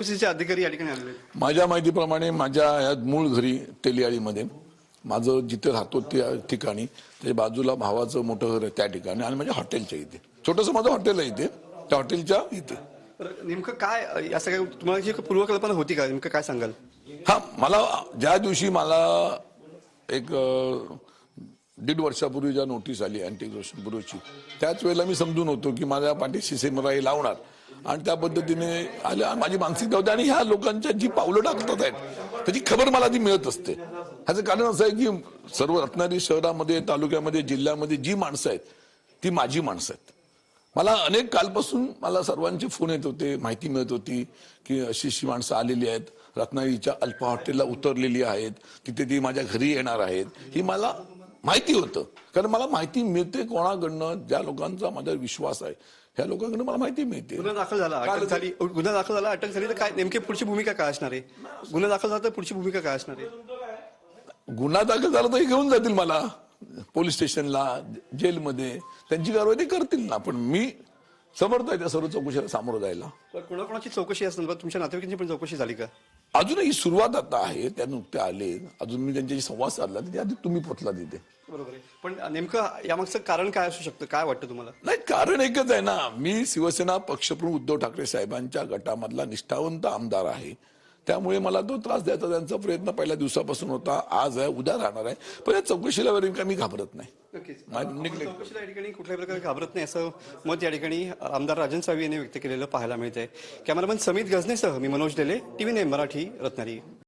चौकशीचे अधिकारी या ठिकाणी आलेले आहेत. माझ्या माहितीप्रमाणे माझ्या या मूळ घरी तेलियाळीमध्ये माझं जिथे राहतो त्या ठिकाणी त्याच्या बाजूला भावाचं मोठं घर आहे त्या ठिकाणी आणि माझ्या हॉटेलच्या इथे छोटंसं माझं हॉटेल आहे इथे त्या हॉटेलच्या इथे. नेमकं काय या सगळ्या तुम्हाला जी पूर्वकल्पना होती का नेमकं काय सांगाल? हा मला ज्या दिवशी मला एक 1.5 वर्षापूर्वी ज्या नोटीस आली अँटी एक्झॉर्शन ब्युरोची त्याच वेळेला मी समजून होतो की माझ्या पाठीशी सेमराई लावणार आणि त्या पद्धतीने आल्या माझी मानसिकता होती आणि ह्या लोकांच्या जी पावलं टाकतात आहेत त्याची खबर मला ती मिळत असते. ह्याचं कारण असं आहे की सर्व रत्नागिरी शहरामध्ये तालुक्यामध्ये जिल्ह्यामध्ये जी माणसं आहेत ती माझी माणसं आहेत. मला अनेक कालपासून मला सर्वांचे फोन येत होते माहिती मिळत होती की अशी माणसं आलेली आहेत रत्नागिरीच्या अल्पा हॉटेलला उतरलेली आहेत तिथे ती माझ्या घरी येणार आहेत ही मला माहिती होतं. कारण मला माहिती मिळते कोणाकडनं ज्या लोकांचा माझ्यावर विश्वास आहे ह्या लोकांकडून मला माहिती मिळते. गुन्हा दाखल झाला अटक झाली तर काय नेमकी पुढची भूमिका काय असणार आहे? गुन्हा दाखल झाला तर पुढची भूमिका काय असणार आहे? गुन्हा दाखल झाला तर घेऊन जातील मला पोलीस स्टेशनला जेलमध्ये त्यांची कारवाई ते करतील ना. पण मी समर्थ आहे त्या सर्व चौकशीला सामोरं जायला. कोणाकोणाची चौकशी असणार? तुमच्या नातेवाईकांची पण चौकशी झाली का? अजूनही सुरुवात आता आहे त्या नुकते आले अजून मी त्यांच्याशी संवाद साधला त्याच्या आधी तुम्ही पोचला तिथे. बरोबर आहे पण नेमकं यामागचं कारण काय असू शकतं काय वाटतं तुम्हाला? नाही कारण एकच आहे ना मी शिवसेना पक्षप्रमुख उद्धव ठाकरे साहेबांच्या गटामधला निष्ठावंत आमदार आहे त्यामुळे मला तो त्रास द्यायचा त्यांचा प्रयत्न पहिल्या दिवसापासून होता आज आहे उद्या राहणार आहे. पण या चौकशीला वगैरे का मी घाबरत नाही. चौकशीला या ठिकाणी कुठल्याही प्रकारे घाबरत नाही असं मत या ठिकाणी आमदार राजन साळवी यांनी व्यक्त केलेलं पाहायला मिळतंय. कॅमेरामन समित गजनेसह मी मनोज डेले, TV9 मराठी, रत्नागिरी.